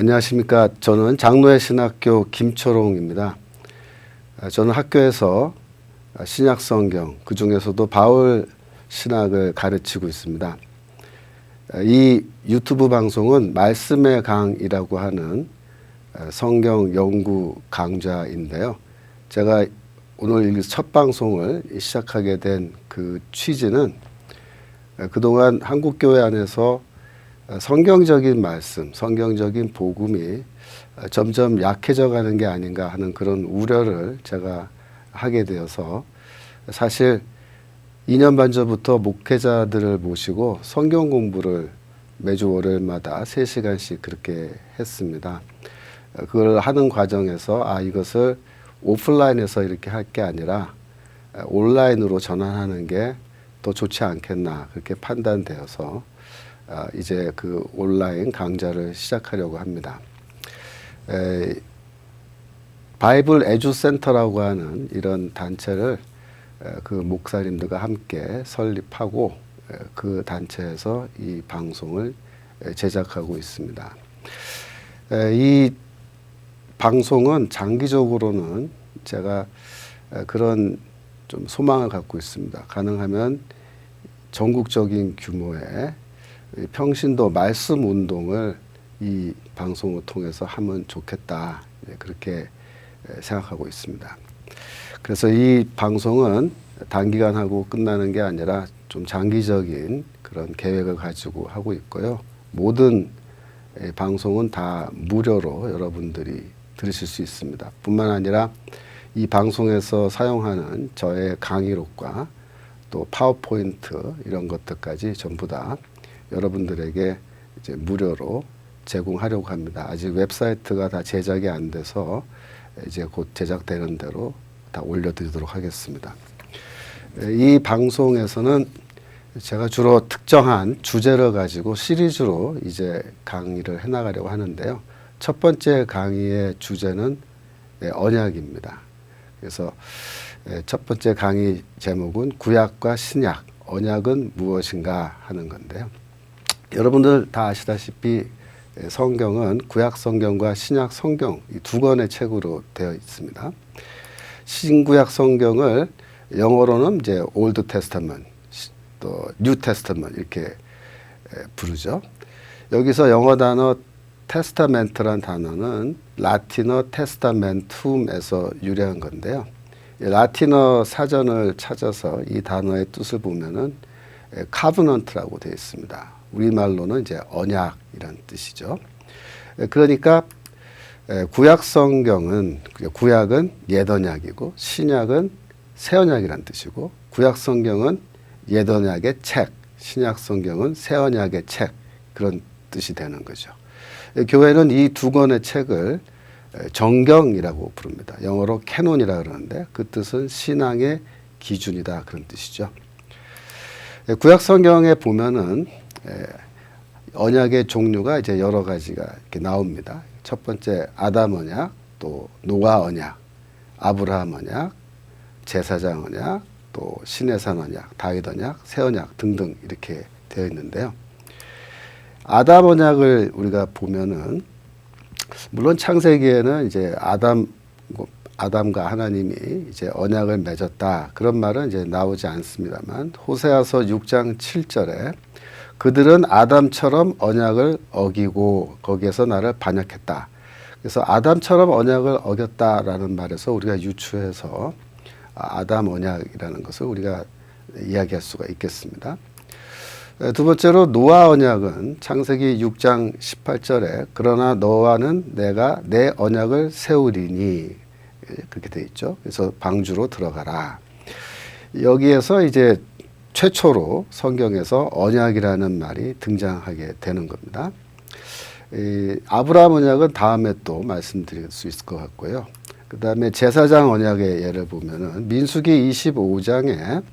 안녕하십니까. 저는 장로의 신학교 김초롱입니다. 저는 학교에서 신약 성경, 그 중에서도 바울 신학을 가르치고 있습니다. 이 유튜브 방송은 말씀의 강이라고 하는 성경 연구 강좌인데요. 제가 오늘 첫 방송을 시작하게 된 그 취지는 그동안 한국교회 안에서 성경적인 말씀, 성경적인 복음이 점점 약해져 가는 게 아닌가 하는 그런 우려를 제가 하게 되어서 사실 2년 반 전부터 목회자들을 모시고 성경 공부를 매주 월요일마다 3시간씩 그렇게 했습니다. 그걸 하는 과정에서 이것을 오프라인에서 이렇게 할 게 아니라 온라인으로 전환하는 게 더 좋지 않겠나 그렇게 판단되어서 이제 그 온라인 강좌를 시작하려고 합니다. 바이블 에듀 센터라고 하는 이런 단체를 그 목사님들과 함께 설립하고 그 단체에서 이 방송을 제작하고 있습니다. 이 방송은 장기적으로는 제가 그런 좀 소망을 갖고 있습니다. 가능하면 전국적인 규모의 평신도 말씀 운동을 이 방송을 통해서 하면 좋겠다. 그렇게 생각하고 있습니다. 그래서 이 방송은 단기간 하고 끝나는 게 아니라 좀 장기적인 그런 계획을 가지고 하고 있고요. 모든 방송은 다 무료로 여러분들이 들으실 수 있습니다. 뿐만 아니라 이 방송에서 사용하는 저의 강의록과 또 파워포인트 이런 것들까지 전부 다 여러분들에게 이제 무료로 제공하려고 합니다. 아직 웹사이트가 다 제작이 안 돼서 이제 곧 제작되는 대로 다 올려드리도록 하겠습니다. 이 방송에서는 제가 주로 특정한 주제를 가지고 시리즈로 이제 강의를 해나가려고 하는데요. 첫 번째 강의의 주제는 언약입니다. 그래서 첫 번째 강의 제목은 구약과 신약, 언약은 무엇인가 하는 건데요. 여러분들 다 아시다시피 성경은 구약 성경과 신약 성경 이 두 권의 책으로 되어 있습니다. 신구약 성경을 영어로는 이제 올드 테스타먼트, 또 뉴 테스타먼트 이렇게 부르죠. 여기서 영어 단어 테스타멘트란 단어는 라틴어 테스타멘툼에서 유래한 건데요. 라틴어 사전을 찾아서 이 단어의 뜻을 보면은 카브넌트라고 되어 있습니다. 우리말로는 이제 언약이란 뜻이죠. 그러니까 구약 성경은 구약은 옛 언약이고 신약은 새 언약이란 뜻이고 구약 성경은 옛 언약의 책, 신약 성경은 새 언약의 책 그런 뜻이 되는 거죠. 교회는 이 두 권의 책을 정경이라고 부릅니다. 영어로 캐논이라 그러는데 그 뜻은 신앙의 기준이다 그런 뜻이죠. 구약 성경에 보면은 언약의 종류가 이제 여러 가지가 이렇게 나옵니다. 첫 번째 아담 언약, 또 노아 언약, 아브라함 언약, 제사장 언약, 또 시내산 언약, 다윗 언약, 새 언약 등등 이렇게 되어 있는데요. 아담 언약을 우리가 보면은 물론 창세기에는 이제 아담과 하나님이 이제 언약을 맺었다 그런 말은 이제 나오지 않습니다만 호세아서 6장 7절에 그들은 아담처럼 언약을 어기고 거기에서 나를 반역했다. 그래서 아담처럼 언약을 어겼다라는 말에서 우리가 유추해서 아담 언약이라는 것을 우리가 이야기할 수가 있겠습니다. 두 번째로 노아 언약은 창세기 6장 18절에 그러나 너와는 내가 내 언약을 세우리니 그렇게 돼 있죠. 그래서 방주로 들어가라. 여기에서 이제 최초로 성경에서 언약이라는 말이 등장하게 되는 겁니다. 아브라함 언약은 다음에 또 말씀드릴 수 있을 것 같고요. 그 다음에 제사장 언약의 예를 보면은 민수기 25장에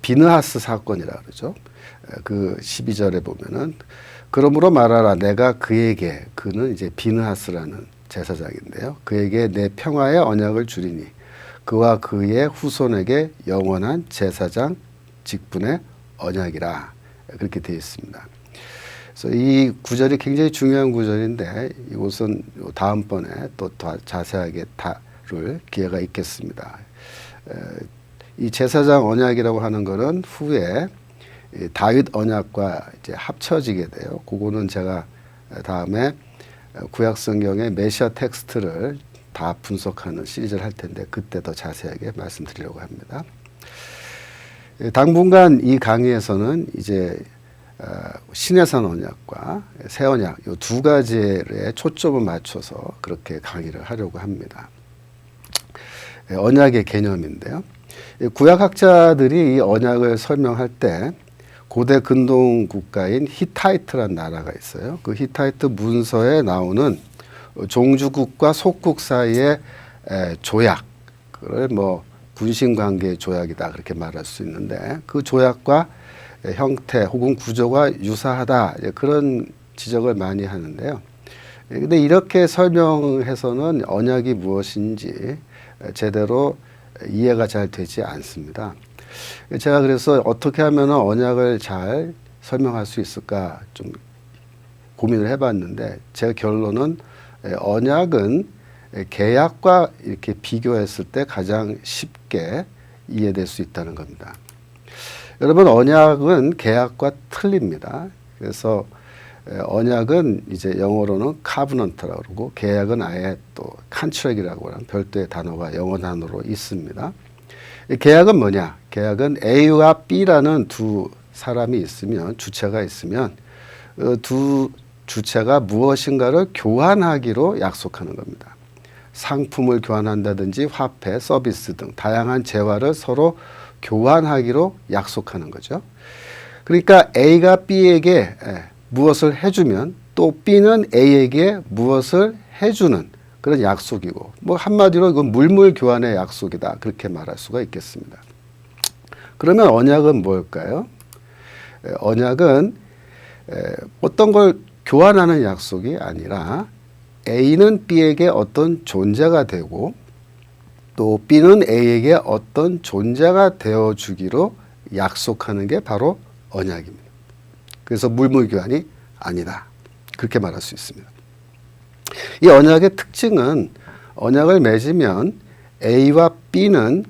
비느하스 사건이라 그러죠. 그 12절에 보면은 그러므로 말하라 내가 그에게 그는 이제 비느하스라는 제사장인데요. 그에게 내 평화의 언약을 주리니 그와 그의 후손에게 영원한 제사장 직분의 언약이라 그렇게 되어 있습니다. 그래서 이 구절이 굉장히 중요한 구절인데 이것은 다음번에 또 더 자세하게 다룰 기회가 있겠습니다. 이 제사장 언약이라고 하는 것은 후에 다윗 언약과 이제 합쳐지게 돼요. 그거는 제가 다음에 구약 성경의 메시아 텍스트를 다 분석하는 시리즈를 할 텐데 그때 더 자세하게 말씀드리려고 합니다. 당분간 이 강의에서는 이제 신해산 언약과 새 언약 이 두 가지에 초점을 맞춰서 그렇게 강의를 하려고 합니다. 언약의 개념인데요. 구약학자들이 이 언약을 설명할 때 고대 근동 국가인 히타이트란 나라가 있어요. 그 히타이트 문서에 나오는 종주국과 속국 사이의 조약을 뭐 군신관계의 조약이다 그렇게 말할 수 있는데 그 조약과 형태 혹은 구조가 유사하다 그런 지적을 많이 하는데요. 근데 이렇게 설명해서는 언약이 무엇인지 제대로 이해가 잘 되지 않습니다. 제가 그래서 어떻게 하면 언약을 잘 설명할 수 있을까 좀 고민을 해봤는데 제 결론은 언약은 계약과 이렇게 비교했을 때 가장 쉽게 이해될 수 있다는 겁니다. 여러분 언약은 계약과 틀립니다. 그래서 언약은 이제 영어로는 covenant라고 그러고 계약은 아예 또 contract이라고 하는 별도의 단어가 영어 단어로 있습니다. 계약은 뭐냐? 계약은 A와 B라는 두 사람이 있으면 주체가 있으면 두 주체가 무엇인가를 교환하기로 약속하는 겁니다. 상품을 교환한다든지 화폐, 서비스 등 다양한 재화를 서로 교환하기로 약속하는 거죠. 그러니까 A가 B에게 무엇을 해주면 또 B는 A에게 무엇을 해주는 그런 약속이고 뭐 한마디로 이건 물물 교환의 약속이다 그렇게 말할 수가 있겠습니다. 그러면 언약은 뭘까요? 언약은 어떤 걸 교환하는 약속이 아니라 A는 B에게 어떤 존재가 되고 또 B는 A에게 어떤 존재가 되어주기로 약속하는 게 바로 언약입니다. 그래서 물물교환이 아니다. 그렇게 말할 수 있습니다. 이 언약의 특징은 언약을 맺으면 A와 B는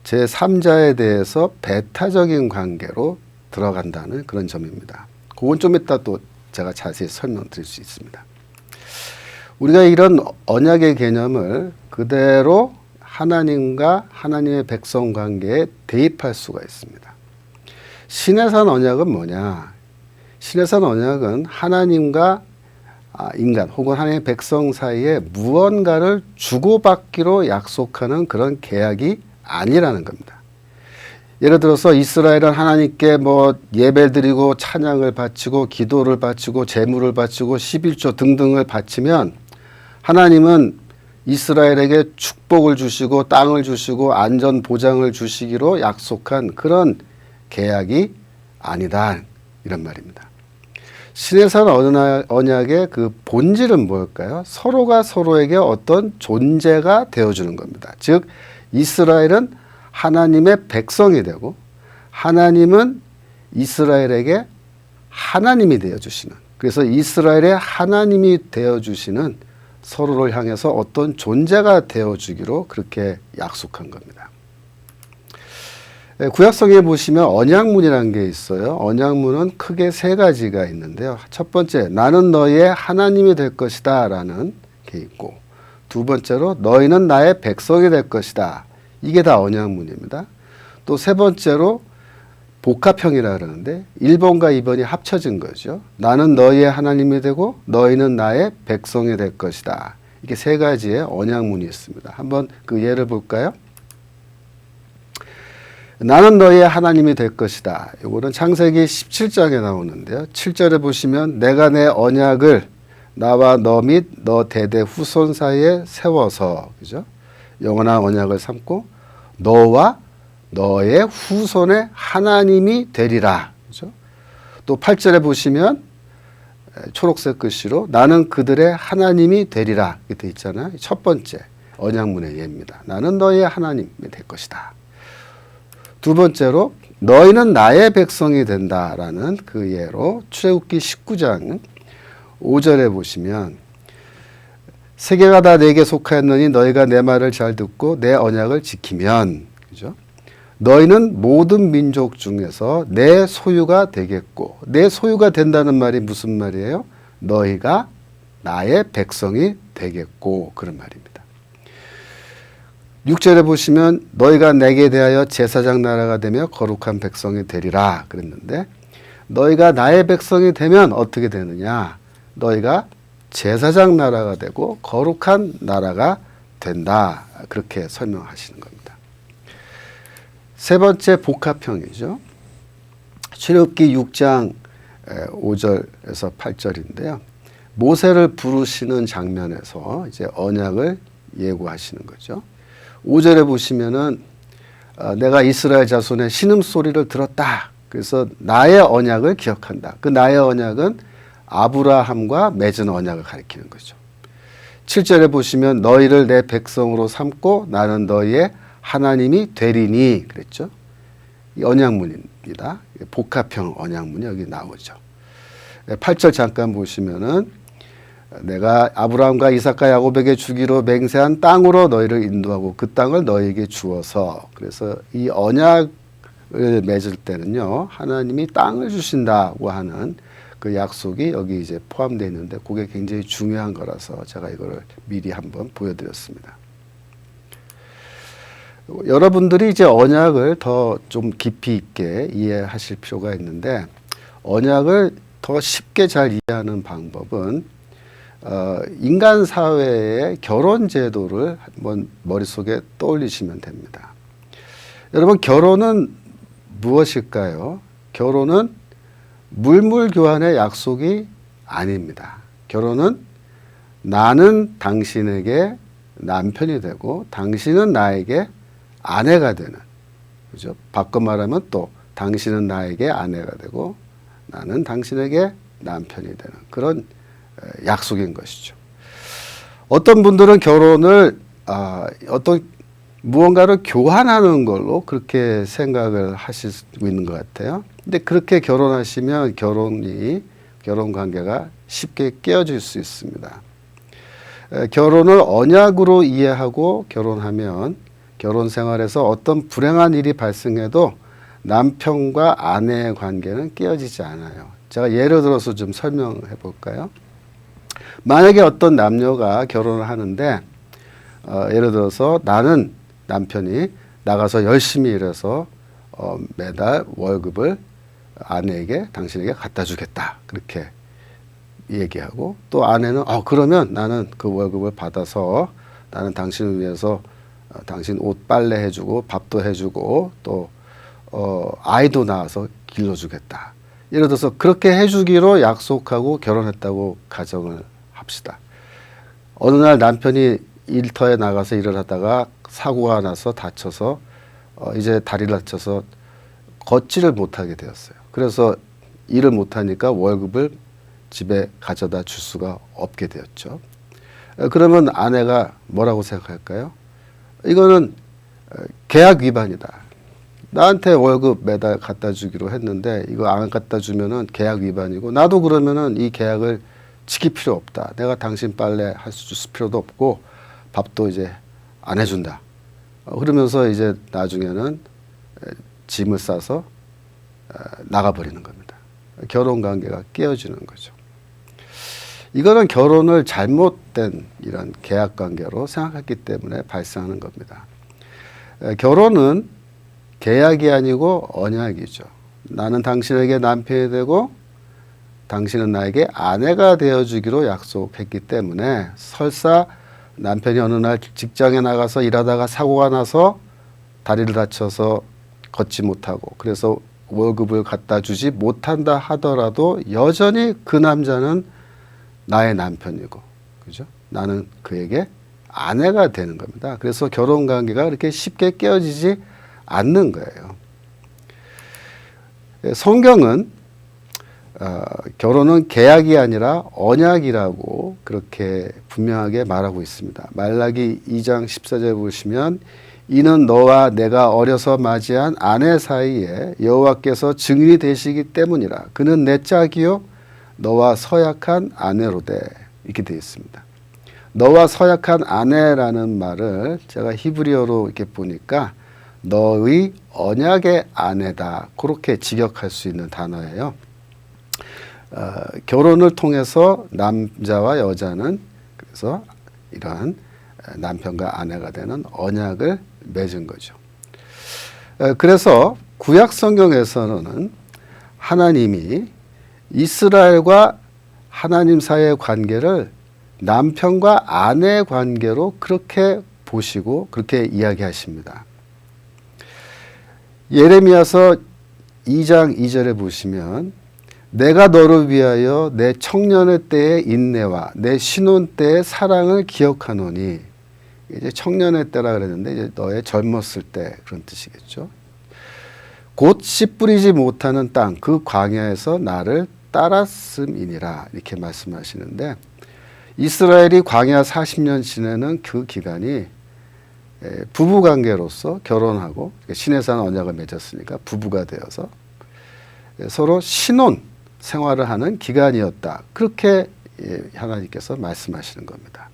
제3자에 대해서 배타적인 관계로 들어간다는 그런 점입니다. 그건 좀 이따 또 제가 자세히 설명드릴 수 있습니다. 우리가 이런 언약의 개념을 그대로 하나님과 하나님의 백성 관계에 대입할 수가 있습니다. 시내산 언약은 뭐냐? 시내산 언약은 하나님과 인간 혹은 하나님의 백성 사이에 무언가를 주고받기로 약속하는 그런 계약이 아니라는 겁니다. 예를 들어서 이스라엘은 하나님께 뭐 예배를 드리고 찬양을 바치고 기도를 바치고 제물을 바치고 11조 등등을 바치면 하나님은 이스라엘에게 축복을 주시고 땅을 주시고 안전 보장을 주시기로 약속한 그런 계약이 아니다 이런 말입니다. 시내산 언약의 그 본질은 뭘까요? 서로가 서로에게 어떤 존재가 되어주는 겁니다. 즉 이스라엘은 하나님의 백성이 되고 하나님은 이스라엘에게 하나님이 되어주시는 그래서 이스라엘의 하나님이 되어주시는 서로를 향해서 어떤 존재가 되어주기로 그렇게 약속한 겁니다. 구약성에 보시면 언약문이라는 게 있어요. 언약문은 크게 세 가지가 있는데요. 첫 번째, 나는 너희의 하나님이 될 것이다 라는 게 있고 두 번째로 너희는 나의 백성이 될 것이다. 이게 다 언약문입니다. 또 세 번째로 복합형이라 그러는데 1번과 2번이 합쳐진 거죠. 나는 너희의 하나님이 되고 너희는 나의 백성이 될 것이다. 이게 세 가지의 언약문이 있습니다. 한번 그 예를 볼까요? 나는 너희의 하나님이 될 것이다. 이거는 창세기 17장에 나오는데요. 7절에 보시면 내가 내 언약을 나와 너 및 너 대대 후손 사이에 세워서 그죠? 영원한 언약을 삼고 너와 너의 후손의 하나님이 되리라. 그죠? 또 8절에 보시면 초록색 글씨로 나는 그들의 하나님이 되리라. 이렇게 되어 있잖아요. 첫 번째 언약문의 예입니다. 나는 너의 하나님이 될 것이다. 두 번째로 너희는 나의 백성이 된다라는 그 예로 출애굽기 19장 5절에 보시면 세계가 다 내게 속하였느니 너희가 내 말을 잘 듣고 내 언약을 지키면, 그죠? 너희는 모든 민족 중에서 내 소유가 되겠고, 내 소유가 된다는 말이 무슨 말이에요? 너희가 나의 백성이 되겠고, 그런 말입니다. 6절에 보시면 너희가 내게 대하여 제사장 나라가 되며 거룩한 백성이 되리라 그랬는데, 너희가 나의 백성이 되면 어떻게 되느냐? 너희가 제사장 나라가 되고 거룩한 나라가 된다. 그렇게 설명하시는 겁니다. 세 번째 복합형이죠. 출애굽기 6장 5절에서 8절인데요. 모세를 부르시는 장면에서 이제 언약을 예고하시는 거죠. 5절에 보시면은 내가 이스라엘 자손의 신음소리를 들었다. 그래서 나의 언약을 기억한다. 그 나의 언약은 아브라함과 맺은 언약을 가리키는 거죠. 7절에 보시면 너희를 내 백성으로 삼고 나는 너희의 하나님이 되리니 그랬죠. 이 언약문입니다. 복합형 언약문이 여기 나오죠. 8절 잠깐 보시면은 내가 아브라함과 이삭과 야곱에게 주기로 맹세한 땅으로 너희를 인도하고 그 땅을 너희에게 주어서, 그래서 이 언약을 맺을 때는요 하나님이 땅을 주신다고 하는 그 약속이 여기 이제 포함되어 있는데 그게 굉장히 중요한 거라서 제가 이거를 미리 한번 보여드렸습니다. 여러분들이 이제 언약을 더 좀 깊이 있게 이해하실 필요가 있는데, 언약을 더 쉽게 잘 이해하는 방법은 인간 사회의 결혼 제도를 한번 머릿속에 떠올리시면 됩니다. 여러분, 결혼은 무엇일까요? 결혼은 물물 교환의 약속이 아닙니다. 결혼은 나는 당신에게 남편이 되고 당신은 나에게 아내가 되는, 그죠? 바꿔 말하면 또 당신은 나에게 아내가 되고 나는 당신에게 남편이 되는 그런 약속인 것이죠. 어떤 분들은 결혼을 어떤 무언가를 교환하는 걸로 그렇게 생각을 하시고 있는 것 같아요. 근데 그렇게 결혼하시면 결혼 관계가 쉽게 깨어질 수 있습니다. 결혼을 언약으로 이해하고 결혼하면 결혼 생활에서 어떤 불행한 일이 발생해도 남편과 아내의 관계는 깨어지지 않아요. 제가 예를 들어서 좀 설명해 볼까요? 만약에 어떤 남녀가 결혼을 하는데 예를 들어서 나는 남편이 나가서 열심히 일해서 매달 월급을 아내에게 당신에게 갖다 주겠다 그렇게 얘기하고, 또 아내는 그러면 나는 그 월급을 받아서 나는 당신을 위해서 당신 옷 빨래 해주고 밥도 해주고 또 아이도 낳아서 길러주겠다. 예를 들어서 그렇게 해주기로 약속하고 결혼했다고 가정을 합시다. 어느 날 남편이 일터에 나가서 일을 하다가 사고가 나서 다쳐서 이제 다리를 다쳐서 걷지를 못하게 되었어요. 그래서 일을 못하니까 월급을 집에 가져다 줄 수가 없게 되었죠. 그러면 아내가 뭐라고 생각할까요? 이거는 계약 위반이다. 나한테 월급 매달 갖다 주기로 했는데 이거 안 갖다 주면은 계약 위반이고, 나도 그러면은 이 계약을 지킬 필요 없다. 내가 당신 빨래 할 수 줄 필요도 없고 밥도 이제 안 해준다. 그러면서 이제 나중에는 짐을 싸서 나가버리는 겁니다. 결혼 관계가 깨어지는 거죠. 이거는 결혼을 잘못된 이런 계약 관계로 생각했기 때문에 발생하는 겁니다. 결혼은 계약이 아니고 언약이죠. 나는 당신에게 남편이 되고 당신은 나에게 아내가 되어주기로 약속했기 때문에, 설사 남편이 어느 날 직장에 나가서 일하다가 사고가 나서 다리를 다쳐서 걷지 못하고 그래서 월급을 갖다 주지 못한다 하더라도 여전히 그 남자는 나의 남편이고, 그죠? 나는 그에게 아내가 되는 겁니다. 그래서 결혼 관계가 그렇게 쉽게 깨어지지 않는 거예요. 성경은 결혼은 계약이 아니라 언약이라고 그렇게 분명하게 말하고 있습니다. 말라기 2장 14절 보시면 이는 너와 내가 어려서 맞이한 아내 사이에 여호와께서 증인이 되시기 때문이라. 그는 내 짝이요 너와 서약한 아내로되. 이렇게 되어 있습니다. 너와 서약한 아내라는 말을 제가 히브리어로 이렇게 보니까 너의 언약의 아내다, 그렇게 직역할 수 있는 단어예요. 결혼을 통해서 남자와 여자는 그래서 이러한 남편과 아내가 되는 언약을 맺은 거죠. 그래서 구약 성경에서는 하나님이 이스라엘과 하나님 사이의 관계를 남편과 아내 관계로 그렇게 보시고 그렇게 이야기하십니다. 예레미야서 2장 2절에 보시면 내가 너를 위하여 내 청년의 때의 인내와 내 신혼 때의 사랑을 기억하노니, 이제 청년의 때라 그랬는데 이제 너의 젊었을 때 그런 뜻이겠죠. 곧 씨 뿌리지 못하는 땅 그 광야에서 나를 따랐음이니라, 이렇게 말씀하시는데, 이스라엘이 광야 40년 지내는 그 기간이 부부관계로서 결혼하고 시내산 언약을 맺었으니까 부부가 되어서 서로 신혼 생활을 하는 기간이었다, 그렇게 하나님께서 말씀하시는 겁니다.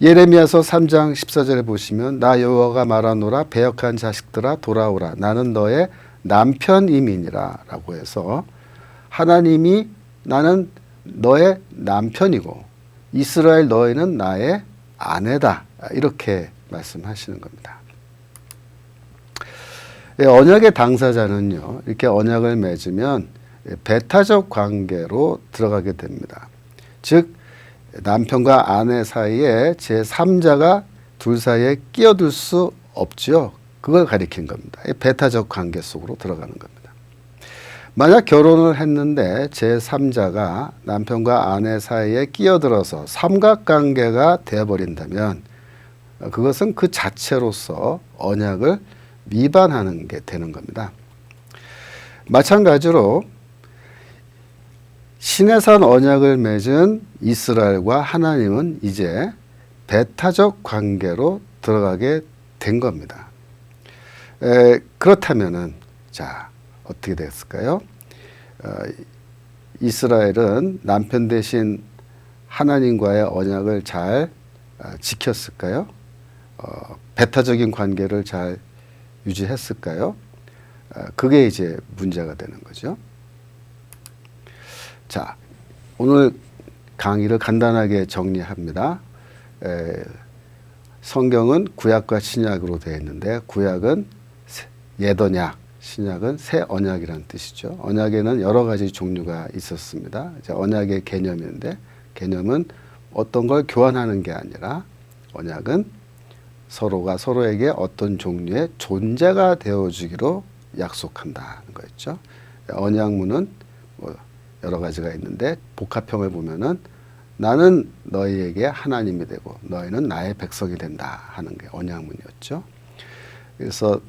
예레미야서 3장 14절에 보시면 나 여호와가 말하노라 배역한 자식들아 돌아오라 나는 너의 남편임이니라 라고 해서, 하나님이 나는 너의 남편이고 이스라엘 너희는 나의 아내다, 이렇게 말씀하시는 겁니다. 언약의 당사자는요, 이렇게 언약을 맺으면 배타적 관계로 들어가게 됩니다. 즉 남편과 아내 사이에 제3자가 둘 사이에 끼어들 수 없죠. 그걸 가리킨 겁니다. 배타적 관계 속으로 들어가는 겁니다. 만약 결혼을 했는데 제3자가 남편과 아내 사이에 끼어들어서 삼각관계가 되어버린다면 그것은 그 자체로서 언약을 위반하는 게 되는 겁니다. 마찬가지로 시내산 언약을 맺은 이스라엘과 하나님은 이제 배타적 관계로 들어가게 된 겁니다. 그렇다면은 자, 어떻게 됐을까요? 이스라엘은 남편 대신 하나님과의 언약을 잘 지켰을까요? 배타적인 관계를 잘 유지했을까요? 그게 이제 문제가 되는 거죠. 자, 오늘 강의를 간단하게 정리합니다. 성경은 구약과 신약으로 되어 있는데 구약은 옛 언약, 신약은 새 언약이라는 뜻이죠. 언약에는 여러 가지 종류가 있었습니다. 이제 언약의 개념인데, 개념은 어떤 걸 교환하는 게 아니라 언약은 서로가 서로에게 어떤 종류의 존재가 되어주기로 약속한다는 거였죠. 언약문은 뭐 여러 가지가 있는데 복합형을 보면은 나는 너희에게 하나님이 되고 너희는 나의 백성이 된다 하는 게 언약문이었죠. 그래서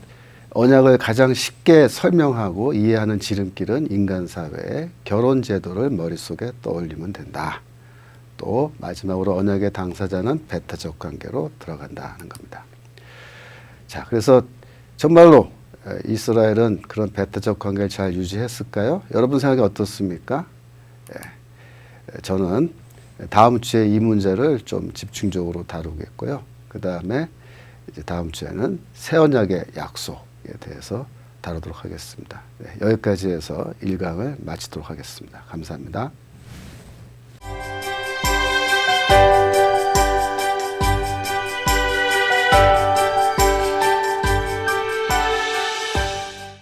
언약을 가장 쉽게 설명하고 이해하는 지름길은 인간 사회의 결혼 제도를 머릿속에 떠올리면 된다. 또 마지막으로 언약의 당사자는 배타적 관계로 들어간다는 겁니다. 자, 그래서 정말로 이스라엘은 그런 배타적 관계를 잘 유지했을까요? 여러분 생각이 어떻습니까? 저는 다음 주에 이 문제를 좀 집중적으로 다루겠고요. 그 다음에 이제 다음 주에는 새 언약의 약속에 대해서 다루도록 하겠습니다. 여기까지 해서 1강을 마치도록 하겠습니다. 감사합니다.